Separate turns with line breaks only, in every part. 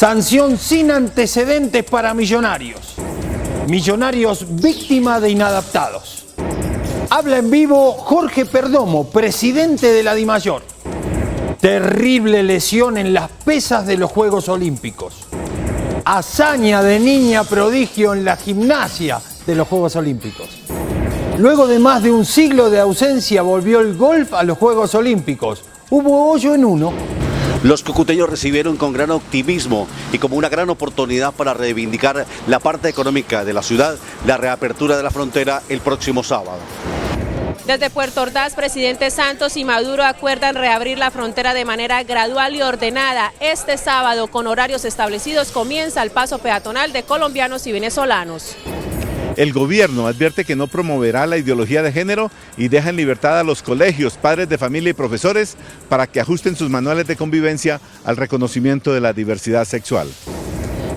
Sanción sin antecedentes para Millonarios. Millonarios víctima de inadaptados. Habla en vivo Jorge Perdomo, presidente de la DIMAYOR. Terrible lesión en las pesas de los Juegos Olímpicos. Hazaña de niña prodigio en la gimnasia de los Juegos Olímpicos. Luego de más de un siglo de ausencia volvió el golf a los Juegos Olímpicos. Hubo hoyo en uno.
Los cucuteños recibieron con gran optimismo y como una gran oportunidad para reivindicar la parte económica de la ciudad, la reapertura de la frontera el próximo sábado.
Desde Puerto Ordaz, presidente Santos y Maduro acuerdan reabrir la frontera de manera gradual y ordenada. Este sábado, con horarios establecidos, comienza el paso peatonal de colombianos y venezolanos.
El gobierno advierte que no promoverá la ideología de género y deja en libertad a los colegios, padres de familia y profesores para que ajusten sus manuales de convivencia al reconocimiento de la diversidad sexual.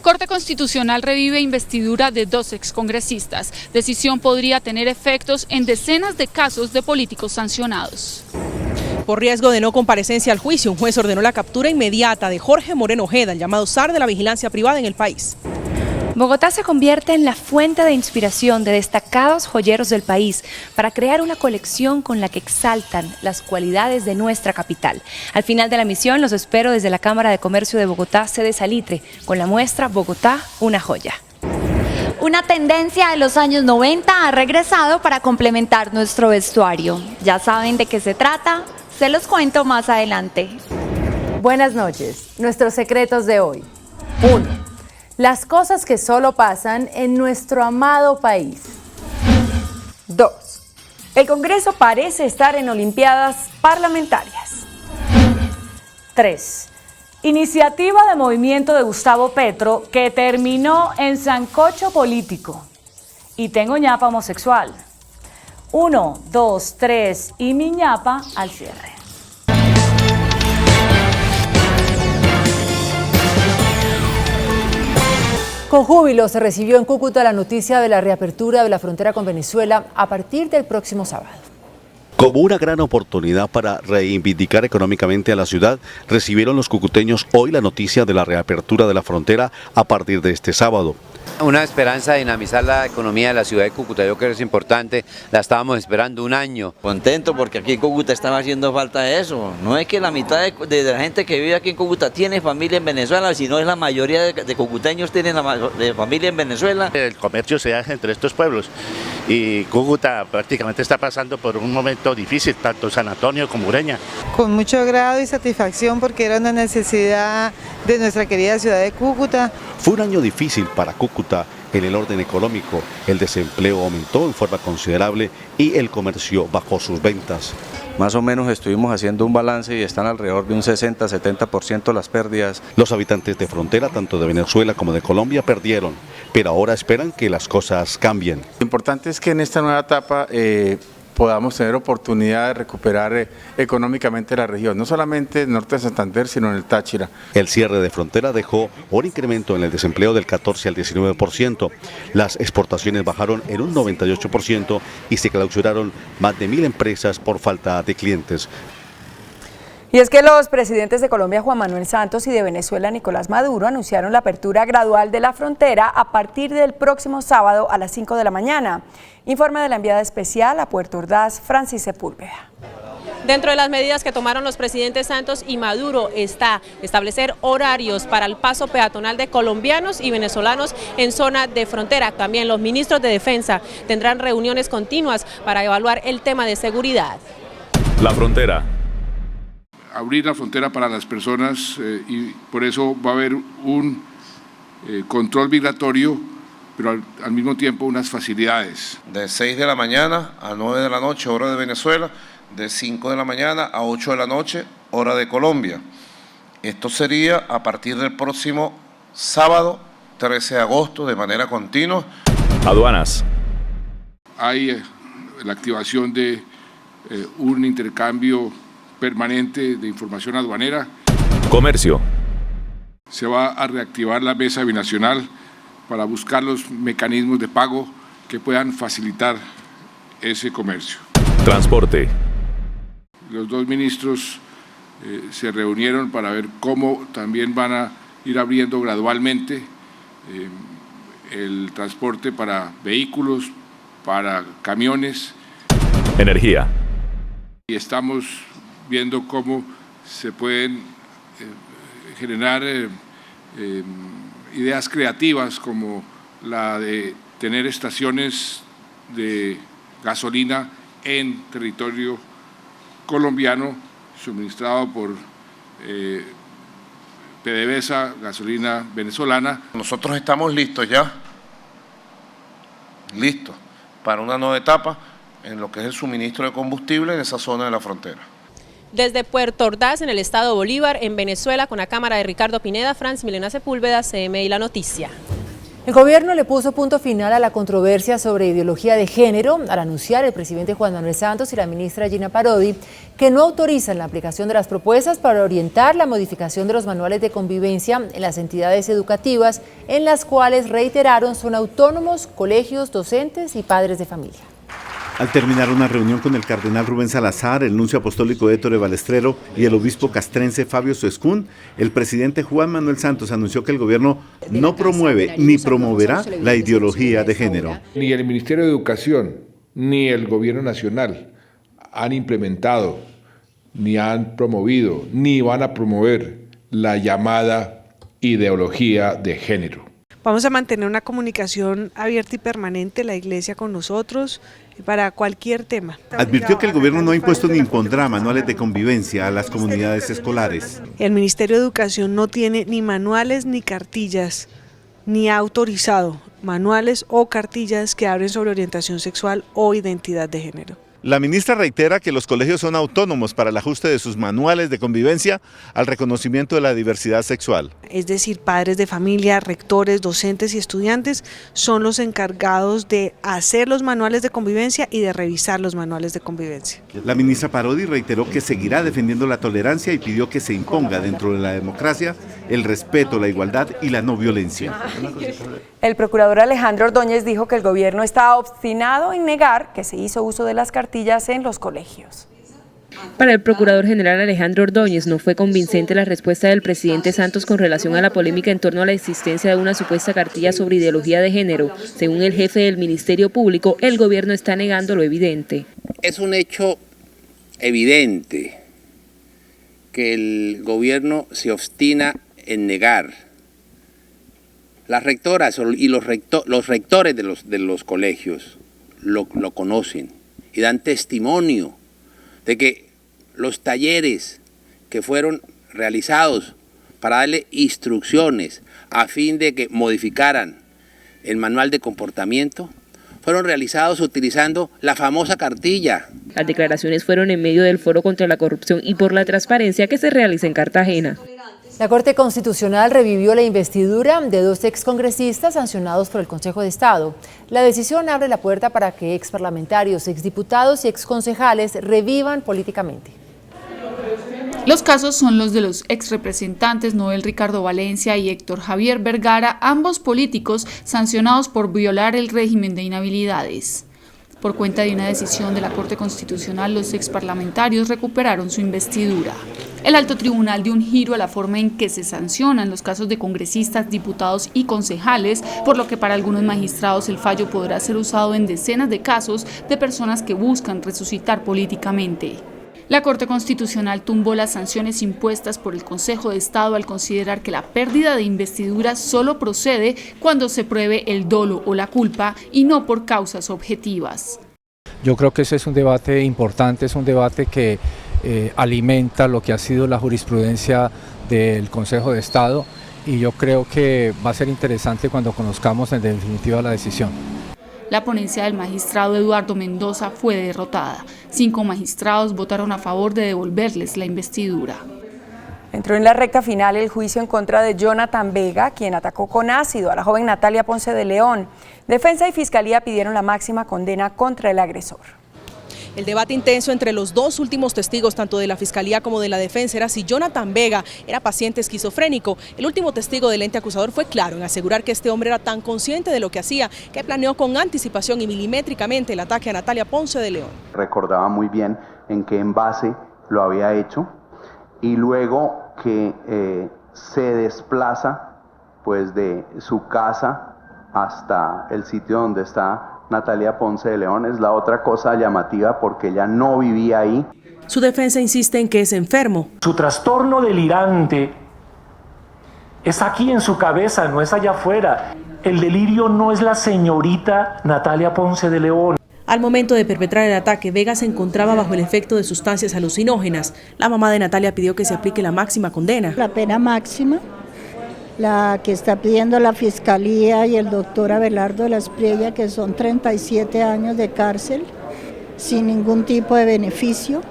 Corte Constitucional revive investidura de 2 excongresistas. Decisión podría tener efectos en decenas de casos de políticos sancionados.
Por riesgo de no comparecencia al juicio, un juez ordenó la captura inmediata de Jorge Moreno Ojeda, el llamado zar de la vigilancia privada en el país.
Bogotá se convierte en la fuente de inspiración de destacados joyeros del país para crear una colección con la que exaltan las cualidades de nuestra capital. Al final de la misión los espero desde la Cámara de Comercio de Bogotá, sede Salitre, con la muestra Bogotá, una joya.
Una tendencia de los años 90 ha regresado para complementar nuestro vestuario. Ya saben de qué se trata, se los cuento más adelante.
Buenas noches, nuestros secretos de hoy. 1. Las cosas que solo pasan en nuestro amado país. 2. El Congreso parece estar en Olimpiadas Parlamentarias. 3. Iniciativa de movimiento de Gustavo Petro que terminó en sancocho político. Y tengo ñapa homosexual. 1, 2, 3 y mi ñapa al cierre. Con júbilo se recibió en Cúcuta la noticia de la reapertura de la frontera con Venezuela a partir del próximo sábado.
Como una gran oportunidad para reivindicar económicamente a la ciudad, recibieron los cucuteños hoy la noticia de la reapertura de la frontera a partir de este sábado.
Una esperanza de dinamizar la economía de la ciudad de Cúcuta, yo creo que es importante, la estábamos esperando un año.
Contento porque aquí en Cúcuta estaba haciendo falta eso, no es que la mitad de la gente que vive aquí en Cúcuta tiene familia en Venezuela, sino es la mayoría de cucuteños tienen familia en Venezuela.
El comercio se da entre estos pueblos y Cúcuta prácticamente está pasando por un momento difícil, tanto San Antonio como Ureña.
Con mucho agrado y satisfacción porque era una necesidad de nuestra querida ciudad de Cúcuta.
Fue un año difícil para Cúcuta en el orden económico. El desempleo aumentó en forma considerable y el comercio bajó sus ventas.
Más o menos estuvimos haciendo un balance y están alrededor de un 60-70% las pérdidas.
Los habitantes de frontera, tanto de Venezuela como de Colombia, perdieron, pero ahora esperan que las cosas cambien.
Lo importante es que en esta nueva etapa podamos tener oportunidad de recuperar económicamente la región, no solamente en el norte de Santander, sino en el Táchira.
El cierre de frontera dejó un incremento en el desempleo del 14 al 19%. Las exportaciones bajaron en un 98% y se clausuraron más de 1.000 empresas por falta de clientes.
Y es que los presidentes de Colombia, Juan Manuel Santos, y de Venezuela, Nicolás Maduro, anunciaron la apertura gradual de la frontera a partir del próximo sábado a las 5 de la mañana. Informe de la enviada especial a Puerto Ordaz, Francis Sepúlveda.
Dentro de las medidas que tomaron los presidentes Santos y Maduro está establecer horarios para el paso peatonal de colombianos y venezolanos en zona de frontera. También los ministros de Defensa tendrán reuniones continuas para evaluar el tema de seguridad.
La frontera.
Abrir la frontera para las personas y por eso va a haber un control migratorio, pero al mismo tiempo unas facilidades.
De 6 de la mañana a 9 de la noche, hora de Venezuela, de 5 de la mañana a 8 de la noche, hora de Colombia. Esto sería a partir del próximo sábado, 13 de agosto, de manera continua.
Aduanas.
Hay la activación de un intercambio permanente de información aduanera.
Comercio.
Se va a reactivar la mesa binacional para buscar los mecanismos de pago que puedan facilitar ese comercio.
Transporte.
Los dos ministros se reunieron para ver cómo también van a ir abriendo gradualmente el transporte para vehículos, para camiones.
Energía.
Y estamos viendo cómo se pueden generar ideas creativas como la de tener estaciones de gasolina en territorio colombiano suministrado por PDVSA, gasolina venezolana.
Nosotros estamos listos ya, listos para una nueva etapa en lo que es el suministro de combustible en esa zona de la frontera.
Desde Puerto Ordaz, en el estado Bolívar, en Venezuela, con la cámara de Ricardo Pineda, Franz Milena Sepúlveda, CMI La Noticia.
El gobierno le puso punto final a la controversia sobre ideología de género al anunciar el presidente Juan Manuel Santos y la ministra Gina Parodi que no autorizan la aplicación de las propuestas para orientar la modificación de los manuales de convivencia en las entidades educativas, en las cuales, reiteraron, son autónomos, colegios, docentes y padres de familia.
Al terminar una reunión con el cardenal Rubén Salazar, el nuncio apostólico Ettore Balestrero y el obispo castrense Fabio Soescún, el presidente Juan Manuel Santos anunció que el gobierno no promueve ni promoverá la ideología de género.
Ni el Ministerio de Educación ni el Gobierno Nacional han implementado, ni han promovido, ni van a promover la llamada ideología de género.
Vamos a mantener una comunicación abierta y permanente, la Iglesia con nosotros, para cualquier tema.
Advirtió que el gobierno no ha impuesto ni impondrá manuales de convivencia a las comunidades escolares.
El Ministerio de Educación no tiene ni manuales ni cartillas, ni ha autorizado manuales o cartillas que hablen sobre orientación sexual o identidad de género.
La ministra reitera que los colegios son autónomos para el ajuste de sus manuales de convivencia al reconocimiento de la diversidad sexual.
Es decir, padres de familia, rectores, docentes y estudiantes son los encargados de hacer los manuales de convivencia y de revisar los manuales de convivencia.
La ministra Parodi reiteró que seguirá defendiendo la tolerancia y pidió que se imponga dentro de la democracia el respeto, la igualdad y la no violencia.
El procurador Alejandro Ordóñez dijo que el gobierno está obstinado en negar que se hizo uso de las cartillas en los colegios.
Para el procurador general Alejandro Ordóñez no fue convincente la respuesta del presidente Santos con relación a la polémica en torno a la existencia de una supuesta cartilla sobre ideología de género. Según el jefe del Ministerio Público, el gobierno está negando lo evidente.
Es un hecho evidente que el gobierno se obstina en negar. Las rectoras y los rectores de los colegios lo conocen y dan testimonio de que los talleres que fueron realizados para darle instrucciones a fin de que modificaran el manual de comportamiento fueron realizados utilizando la famosa cartilla.
Las declaraciones fueron en medio del Foro contra la Corrupción y por la Transparencia que se realiza en Cartagena.
La Corte Constitucional revivió la investidura de 2 excongresistas sancionados por el Consejo de Estado. La decisión abre la puerta para que exparlamentarios, exdiputados y exconcejales revivan políticamente.
Los casos son los de los exrepresentantes Noel Ricardo Valencia y Héctor Javier Vergara, ambos políticos sancionados por violar el régimen de inhabilidades. Por cuenta de una decisión de la Corte Constitucional, los exparlamentarios recuperaron su investidura. El alto tribunal dio un giro a la forma en que se sancionan los casos de congresistas, diputados y concejales, por lo que para algunos magistrados el fallo podrá ser usado en decenas de casos de personas que buscan resucitar políticamente. La Corte Constitucional tumbó las sanciones impuestas por el Consejo de Estado al considerar que la pérdida de investidura solo procede cuando se pruebe el dolo o la culpa y no por causas objetivas.
Yo creo que ese es un debate importante, es un debate que alimenta lo que ha sido la jurisprudencia del Consejo de Estado y yo creo que va a ser interesante cuando conozcamos en definitiva la decisión.
La ponencia del magistrado Eduardo Mendoza fue derrotada. 5 magistrados votaron a favor de devolverles la investidura.
Entró en la recta final el juicio en contra de Jonathan Vega, quien atacó con ácido a la joven Natalia Ponce de León. Defensa y Fiscalía pidieron la máxima condena contra el agresor.
El debate intenso entre los 2 últimos testigos, tanto de la Fiscalía como de la Defensa, era si Jonathan Vega era paciente esquizofrénico. El último testigo del ente acusador fue claro en asegurar que este hombre era tan consciente de lo que hacía que planeó con anticipación y milimétricamente el ataque a Natalia Ponce de León.
Recordaba muy bien en qué envase lo había hecho y luego que
se desplaza pues de su casa hasta el sitio donde está Natalia Ponce de León. Es la otra cosa llamativa porque ella no vivía ahí.
Su defensa insiste en que es enfermo.
Su trastorno delirante es aquí en su cabeza, no es allá afuera. El delirio no es la señorita Natalia Ponce de León.
Al momento de perpetrar el ataque, Vega se encontraba bajo el efecto de sustancias alucinógenas. La mamá de Natalia pidió que se aplique la máxima condena.
La pena máxima, la que está pidiendo la Fiscalía y el doctor Abelardo de la Espriella, que son 37 años de cárcel, sin ningún tipo de beneficio.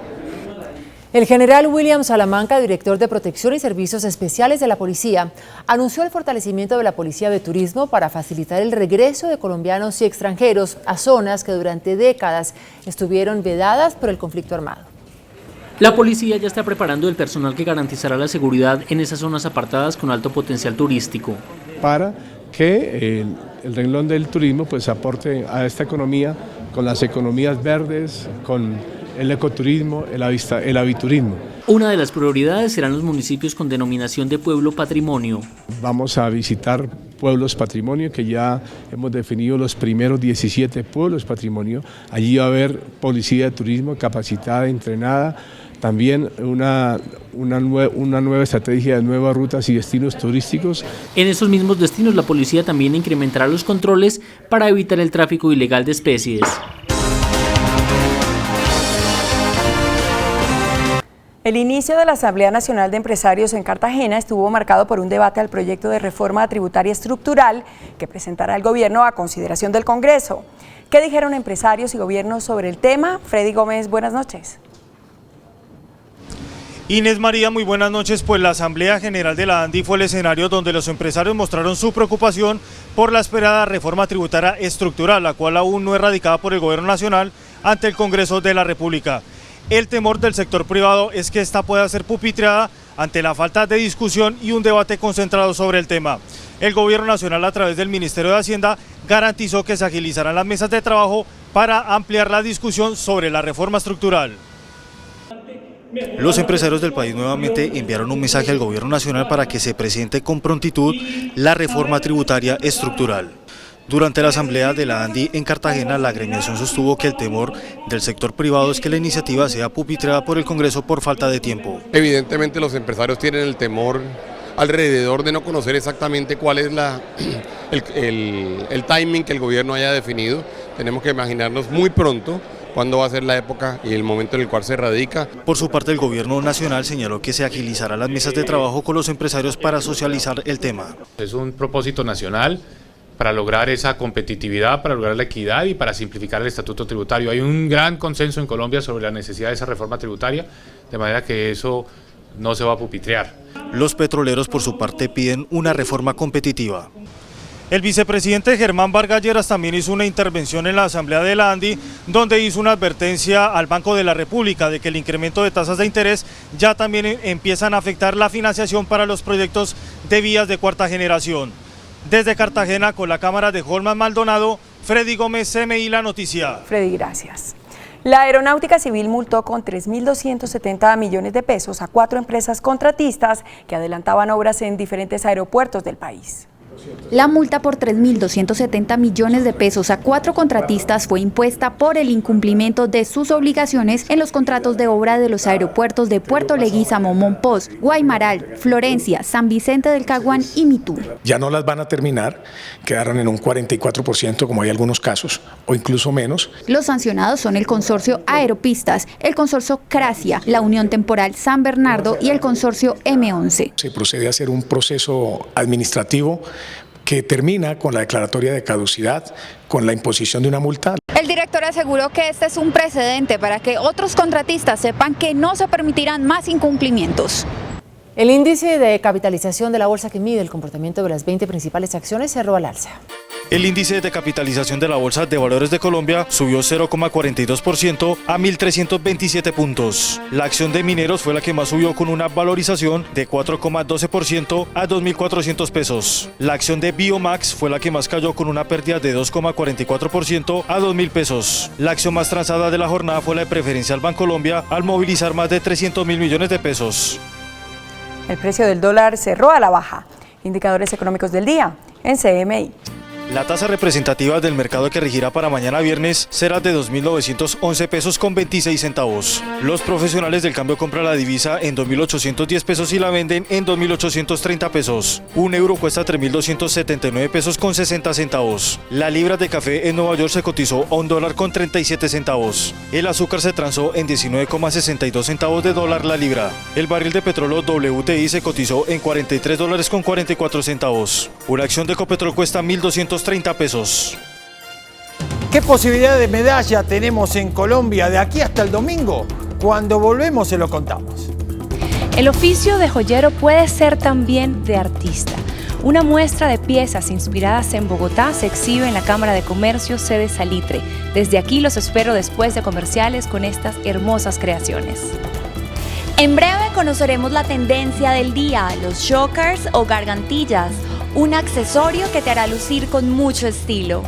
El general William Salamanca, director de Protección y Servicios Especiales de la Policía, anunció el fortalecimiento de la Policía de Turismo para facilitar el regreso de colombianos y extranjeros a zonas que durante décadas estuvieron vedadas por el conflicto armado.
La policía ya está preparando el personal que garantizará la seguridad en esas zonas apartadas con alto potencial turístico.
Para que el renglón del turismo pues aporte a esta economía con las economías verdes, con el ecoturismo, el aviturismo.
Una de las prioridades serán los municipios con denominación de pueblo patrimonio.
Vamos a visitar pueblos patrimonio, que ya hemos definido los primeros 17 pueblos patrimonio. Allí va a haber policía de turismo capacitada, entrenada, también una nueva estrategia de nuevas rutas y destinos turísticos.
En esos mismos destinos la policía también incrementará los controles para evitar el tráfico ilegal de especies.
El inicio de la Asamblea Nacional de Empresarios en Cartagena estuvo marcado por un debate al proyecto de reforma tributaria estructural que presentará el gobierno a consideración del Congreso. ¿Qué dijeron empresarios y gobiernos sobre el tema? Freddy Gómez, buenas noches.
Inés María, muy buenas noches. Pues la Asamblea General de la ANDI fue el escenario donde los empresarios mostraron su preocupación por la esperada reforma tributaria estructural, la cual aún no es radicada por el Gobierno Nacional ante el Congreso de la República. El temor del sector privado es que esta pueda ser pupitreada ante la falta de discusión y un debate concentrado sobre el tema. El Gobierno Nacional, a través del Ministerio de Hacienda, garantizó que se agilizarán las mesas de trabajo para ampliar la discusión sobre la reforma estructural. Los empresarios del país nuevamente enviaron un mensaje al Gobierno Nacional para que se presente con prontitud la reforma tributaria estructural. Durante la asamblea de la ANDI en Cartagena, la agremiación sostuvo que el temor del sector privado es que la iniciativa sea pupitreada por el Congreso por falta de tiempo.
Evidentemente los empresarios tienen el temor alrededor de no conocer exactamente cuál es el timing que el gobierno haya definido. Tenemos que imaginarnos muy pronto cuándo va a ser la época y el momento en el cual se radica.
Por su parte, el Gobierno Nacional señaló que se agilizará las mesas de trabajo con los empresarios para socializar el tema.
Es un propósito nacional para lograr esa competitividad, para lograr la equidad y para simplificar el estatuto tributario. Hay un gran consenso en Colombia sobre la necesidad de esa reforma tributaria, de manera que eso no se va a pupitrear.
Los petroleros, por su parte, piden una reforma competitiva. El vicepresidente Germán Vargas Lleras también hizo una intervención en la asamblea de la ANDI, donde hizo una advertencia al Banco de la República de que el incremento de tasas de interés ya también empiezan a afectar la financiación para los proyectos de vías de cuarta generación. Desde Cartagena, con la cámara de Holman Maldonado, Freddy Gómez, CMI La Noticia.
Freddy, gracias. La Aeronáutica Civil multó con 3.270 millones de pesos a 4 empresas contratistas que adelantaban obras en diferentes aeropuertos del país.
La multa por 3.270 millones de pesos a 4 contratistas fue impuesta por el incumplimiento de sus obligaciones en los contratos de obra de los aeropuertos de Puerto Leguízamo, Monpós, Guaymaral, Florencia, San Vicente del Caguán y Mitú.
Ya no las van a terminar, quedaron en un 44% como hay algunos casos, o incluso menos.
Los sancionados son el consorcio Aeropistas, el consorcio Cracia, la Unión Temporal San Bernardo y el consorcio M11.
Se procede a hacer un proceso administrativo que termina con la declaratoria de caducidad, con la imposición de una multa.
El director aseguró que este es un precedente para que otros contratistas sepan que no se permitirán más incumplimientos.
El índice de capitalización de la bolsa, que mide el comportamiento de las 20 principales acciones, cerró al alza.
El índice de capitalización de la Bolsa de Valores de Colombia subió 0,42% a 1.327 puntos. La acción de Mineros fue la que más subió, con una valorización de 4,12% a 2.400 pesos. La acción de Biomax fue la que más cayó, con una pérdida de 2,44% a 2.000 pesos. La acción más transada de la jornada fue la de Preferencial Bancolombia, al movilizar más de 300.000 millones de pesos.
El precio del dólar cerró a la baja. Indicadores económicos del día en CMI.
La tasa representativa del mercado que regirá para mañana viernes será de 2.911 pesos con 26 centavos. Los profesionales del cambio compran la divisa en 2.810 pesos y la venden en 2.830 pesos. Un euro cuesta 3.279 pesos con 60 centavos. La libra de café en Nueva York se cotizó a $1 con 37 centavos. El azúcar se transó en 19,62 centavos de dólar la libra. El barril de petróleo WTI se cotizó en $43 con 44 centavos. Una acción de Ecopetrol cuesta 1.230 pesos.
¿Qué posibilidad de medalla tenemos en Colombia de aquí hasta el domingo? Cuando volvemos se lo contamos.
El oficio de joyero puede ser también de artista. Una muestra de piezas inspiradas en Bogotá se exhibe en la Cámara de Comercio sede Salitre. Desde aquí los espero después de comerciales con estas hermosas creaciones.
En breve conoceremos la tendencia del día, los chokers o gargantillas, un accesorio que te hará lucir con mucho estilo.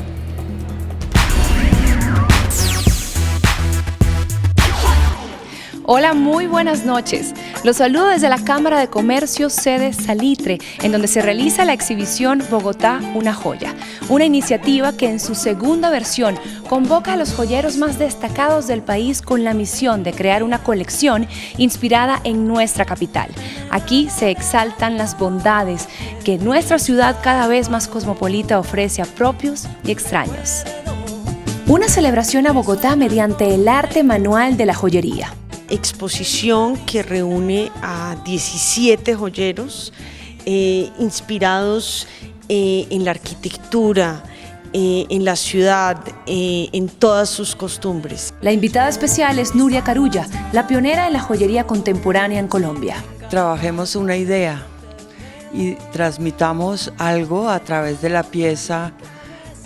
Hola, muy buenas noches. Los saludo desde la Cámara de Comercio sede Salitre, en donde se realiza la exhibición Bogotá, una joya. Una iniciativa que en su segunda versión convoca a los joyeros más destacados del país con la misión de crear una colección inspirada en nuestra capital. Aquí se exaltan las bondades que nuestra ciudad cada vez más cosmopolita ofrece a propios y extraños. Una celebración a Bogotá mediante el arte manual de la joyería.
Exposición que reúne a 17 joyeros inspirados en la arquitectura, en la ciudad, en todas sus costumbres.
La invitada especial es Nuria Carulla, la pionera en la joyería contemporánea en Colombia.
Trabajemos una idea y transmitamos algo a través de la pieza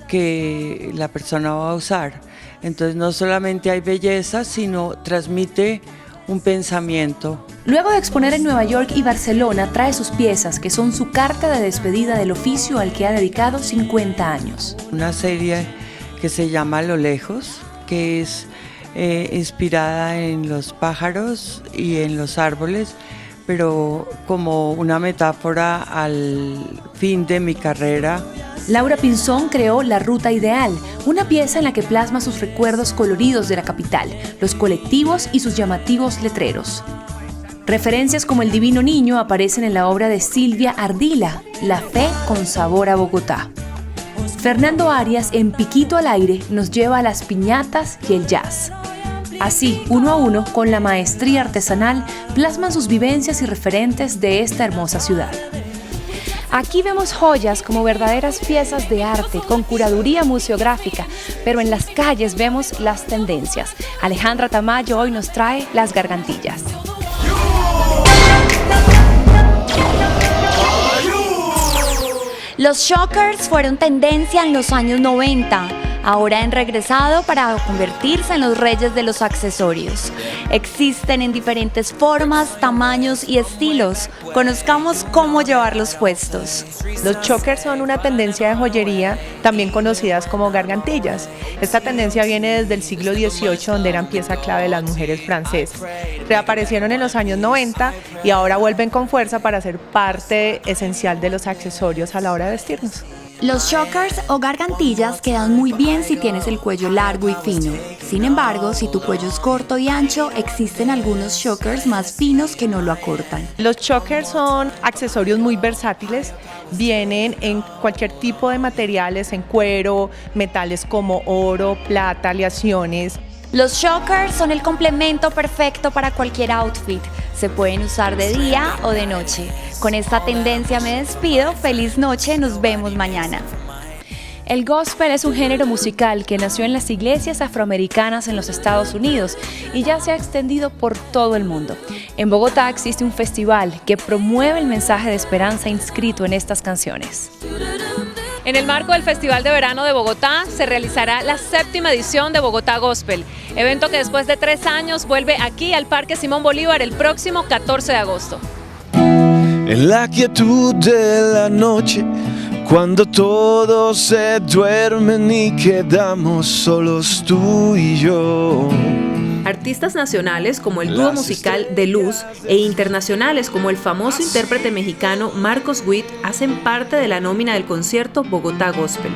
que la persona va a usar. Entonces no solamente hay belleza, sino transmite un pensamiento.
Luego de exponer en Nueva York y Barcelona, trae sus piezas, que son su carta de despedida del oficio al que ha dedicado 50 años.
Una serie que se llama Lo Lejos, que es inspirada en los pájaros y en los árboles, pero como una metáfora al fin de mi carrera.
Laura Pinzón creó La Ruta Ideal, una pieza en la que plasma sus recuerdos coloridos de la capital, los colectivos y sus llamativos letreros. Referencias como El Divino Niño aparecen en la obra de Silvia Ardila, La Fe con Sabor a Bogotá. Fernando Arias, en Piquito al Aire, nos lleva a las piñatas y el jazz. Así, uno a uno, con la maestría artesanal, plasman sus vivencias y referentes de esta hermosa ciudad. Aquí vemos joyas como verdaderas piezas de arte con curaduría museográfica, pero en las calles vemos las tendencias. Alejandra Tamayo hoy nos trae las gargantillas.
Los chokers fueron tendencia en los años 90. Ahora han regresado para convertirse en los reyes de los accesorios. Existen en diferentes formas, tamaños y estilos. Conozcamos cómo llevarlos puestos.
Los chokers son una tendencia de joyería, también conocidas como gargantillas. Esta tendencia viene desde el siglo XVIII, donde eran pieza clave de las mujeres francesas. Reaparecieron en los años 90 y ahora vuelven con fuerza para ser parte esencial de los accesorios a la hora de vestirnos.
Los chokers o gargantillas quedan muy bien si tienes el cuello largo y fino. Sin embargo, si tu cuello es corto y ancho, existen algunos chokers más finos que no lo acortan.
Los chokers son accesorios muy versátiles, vienen en cualquier tipo de materiales, en cuero, metales como oro, plata, aleaciones.
Los chokers son el complemento perfecto para cualquier outfit. Se pueden usar de día o de noche. Con esta tendencia me despido. Feliz noche, nos vemos mañana.
El gospel es un género musical que nació en las iglesias afroamericanas en los Estados Unidos y ya se ha extendido por todo el mundo. En Bogotá existe un festival que promueve el mensaje de esperanza inscrito en estas canciones.
En el marco del Festival de Verano de Bogotá se realizará la 7ª edición de Bogotá Gospel, evento que después de 3 años vuelve aquí al Parque Simón Bolívar el próximo 14 de agosto.
En la quietud de la noche, cuando todos se duermen y quedamos solos tú y yo,
Artistas nacionales como el dúo musical De Luz e internacionales como el famoso intérprete mexicano Marcos Witt hacen parte de la nómina del concierto Bogotá Gospel.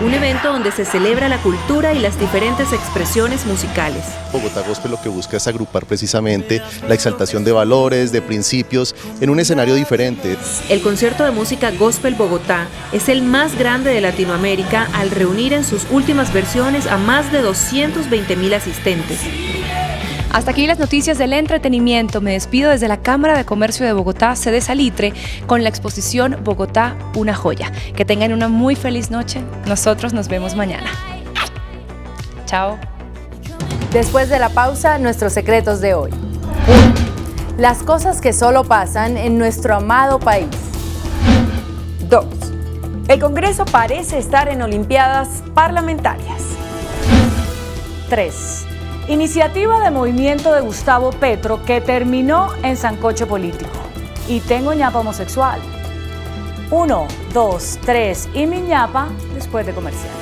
Un evento donde se celebra la cultura y las diferentes expresiones musicales.
Bogotá Gospel lo que busca es agrupar precisamente la exaltación de valores, de principios, en un escenario diferente.
El concierto de música Gospel Bogotá es el más grande de Latinoamérica al reunir en sus últimas versiones a más de 220.000 asistentes.
Hasta aquí las noticias del entretenimiento. Me despido desde la Cámara de Comercio de Bogotá, sede Salitre, con la exposición Bogotá, una joya. Que tengan una muy feliz noche. Nosotros nos vemos mañana. Chao.
Después de la pausa, nuestros secretos de hoy. 1. Las cosas que solo pasan en nuestro amado país.
2. El Congreso parece estar en Olimpiadas Parlamentarias. 3. Iniciativa de movimiento de Gustavo Petro que terminó en sancocho político. Y tengo ñapa homosexual. 1, 2, 3 y mi ñapa después de comerciales.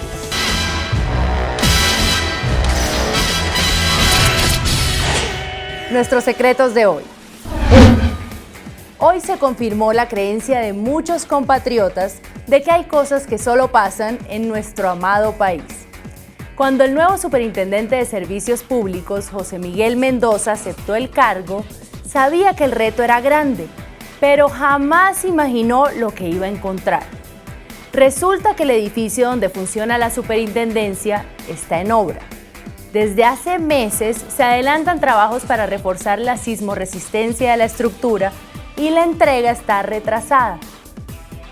Nuestros secretos de hoy. 1. Hoy se confirmó la creencia de muchos compatriotas de que hay cosas que solo pasan en nuestro amado país. Cuando el nuevo superintendente de Servicios Públicos, José Miguel Mendoza, aceptó el cargo, sabía que el reto era grande, pero jamás imaginó lo que iba a encontrar. Resulta que el edificio donde funciona la superintendencia está en obra. Desde hace meses se adelantan trabajos para reforzar la sismorresistencia de la estructura y la entrega está retrasada.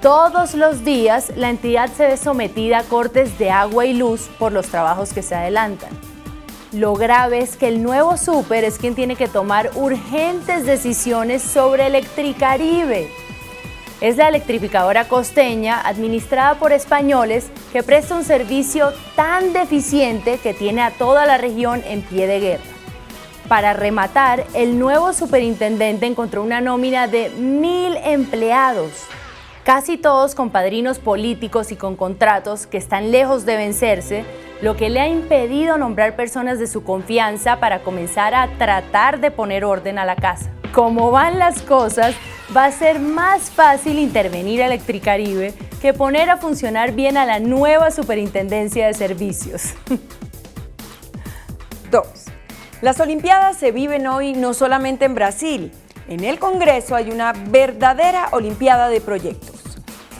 Todos los días la entidad se ve sometida a cortes de agua y luz por los trabajos que se adelantan. Lo grave es que el nuevo súper es quien tiene que tomar urgentes decisiones sobre Electricaribe. Es la electrificadora costeña, administrada por españoles, que presta un servicio tan deficiente que tiene a toda la región en pie de guerra. Para rematar, el nuevo superintendente encontró una nómina de 1.000 empleados. Casi todos con padrinos políticos y con contratos que están lejos de vencerse, lo que le ha impedido nombrar personas de su confianza para comenzar a tratar de poner orden a la casa. Como van las cosas, va a ser más fácil intervenir a Electricaribe que poner a funcionar bien a la nueva Superintendencia de Servicios.
2. Las Olimpiadas se viven hoy no solamente en Brasil. En el Congreso hay una verdadera Olimpiada de proyectos.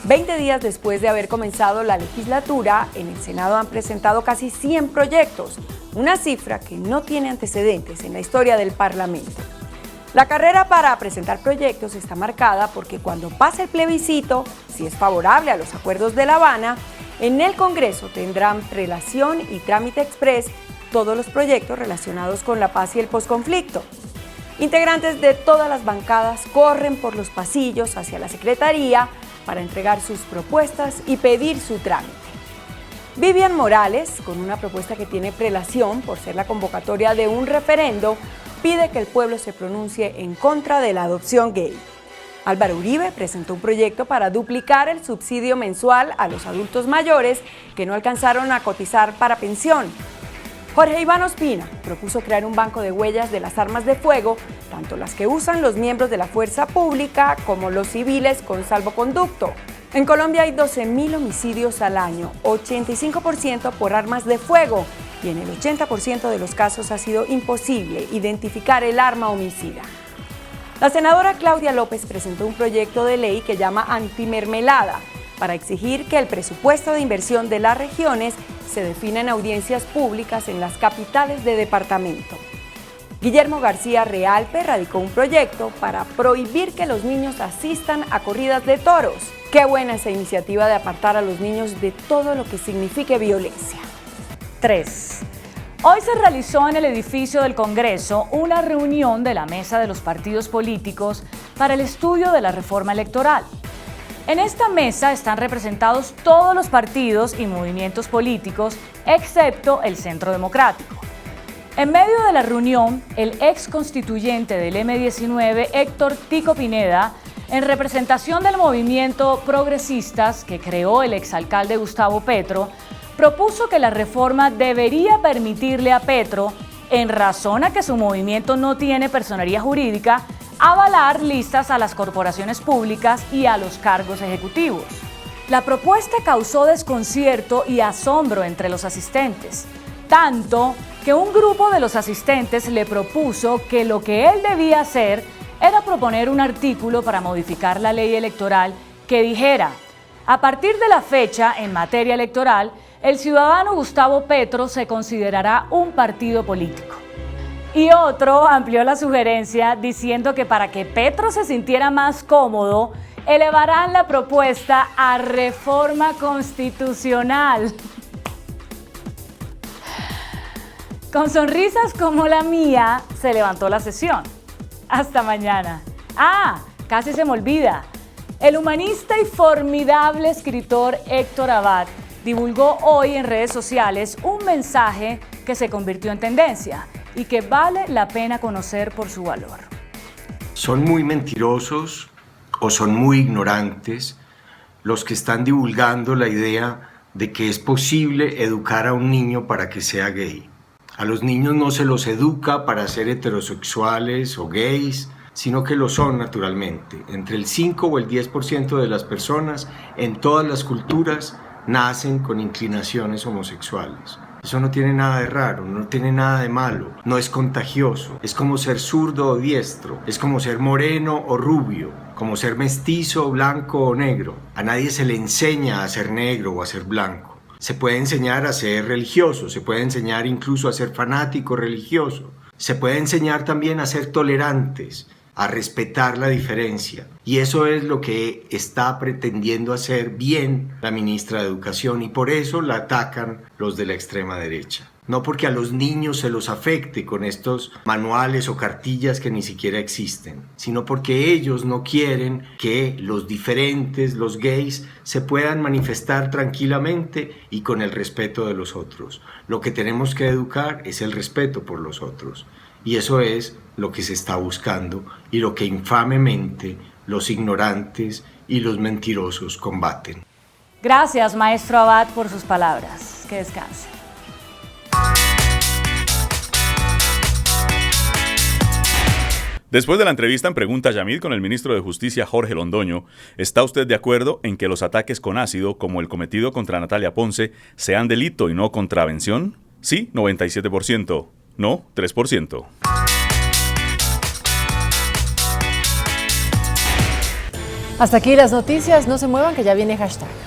20 días después de haber comenzado la legislatura, en el Senado han presentado casi 100 proyectos, una cifra que no tiene antecedentes en la historia del Parlamento. La carrera para presentar proyectos está marcada porque cuando pase el plebiscito, si es favorable a los acuerdos de La Habana, en el Congreso tendrán prelación y trámite express todos los proyectos relacionados con la paz y el posconflicto. Integrantes de todas las bancadas corren por los pasillos hacia la Secretaría para entregar sus propuestas y pedir su trámite. Vivian Morales, con una propuesta que tiene prelación por ser la convocatoria de un referendo, pide que el pueblo se pronuncie en contra de la adopción gay. Álvaro Uribe presentó un proyecto para duplicar el subsidio mensual a los adultos mayores que no alcanzaron a cotizar para pensión. Jorge Iván Ospina propuso crear un banco de huellas de las armas de fuego, tanto las que usan los miembros de la fuerza pública como los civiles con salvoconducto. En Colombia hay 12.000 homicidios al año, 85% por armas de fuego, y en el 80% de los casos ha sido imposible identificar el arma homicida. La senadora Claudia López presentó un proyecto de ley que llama antimermelada, para exigir que el presupuesto de inversión de las regiones se defina en audiencias públicas en las capitales de departamento. Guillermo García Realpe radicó un proyecto para prohibir que los niños asistan a corridas de toros. Qué buena esa iniciativa de apartar a los niños de todo lo que signifique violencia.
3. Hoy se realizó en el edificio del Congreso una reunión de la mesa de los partidos políticos para el estudio de la reforma electoral. En esta mesa están representados todos los partidos y movimientos políticos, excepto el Centro Democrático. En medio de la reunión, el ex constituyente del M19, Héctor Tico Pineda, en representación del movimiento Progresistas que creó el exalcalde Gustavo Petro, propuso que la reforma debería permitirle a Petro, en razón a que su movimiento no tiene personería jurídica, avalar listas a las corporaciones públicas y a los cargos ejecutivos. La propuesta causó desconcierto y asombro entre los asistentes, tanto que un grupo de los asistentes le propuso que lo que él debía hacer era proponer un artículo para modificar la ley electoral que dijera: a partir de la fecha, en materia electoral, el ciudadano Gustavo Petro se considerará un partido político. Y otro amplió la sugerencia diciendo que para que Petro se sintiera más cómodo, elevarán la propuesta a reforma constitucional. Con sonrisas como la mía, se levantó la sesión. Hasta mañana. Casi se me olvida. El humanista y formidable escritor Héctor Abad divulgó hoy en redes sociales un mensaje que se convirtió en tendencia y que vale la pena conocer por su valor.
Son muy mentirosos o son muy ignorantes los que están divulgando la idea de que es posible educar a un niño para que sea gay. A los niños no se los educa para ser heterosexuales o gays, sino que lo son naturalmente. Entre el 5 o el 10% de las personas en todas las culturas nacen con inclinaciones homosexuales. Eso no tiene nada de raro, no tiene nada de malo, no es contagioso. Es como ser zurdo o diestro, es como ser moreno o rubio, como ser mestizo, blanco o negro. A nadie se le enseña a ser negro o a ser blanco. Se puede enseñar a ser religioso, se puede enseñar incluso a ser fanático religioso. Se puede enseñar también a ser tolerantes, a respetar la diferencia. Y eso es lo que está pretendiendo hacer bien la ministra de Educación, y por eso la atacan los de la extrema derecha. No porque a los niños se los afecte con estos manuales o cartillas que ni siquiera existen, sino porque ellos no quieren que los diferentes, los gays, se puedan manifestar tranquilamente y con el respeto de los otros. Lo que tenemos que educar es el respeto por los otros. Y eso es lo que se está buscando y lo que infamemente los ignorantes y los mentirosos combaten.
Gracias, maestro Abad, por sus palabras. Que descanse.
Después de la entrevista en Pregunta Yamil con el ministro de Justicia Jorge Londoño, ¿está usted de acuerdo en que los ataques con ácido, como el cometido contra Natalia Ponce, sean delito y no contravención? Sí, 97%. No, 3%.
Hasta aquí las noticias. No se muevan, que ya viene hashtag.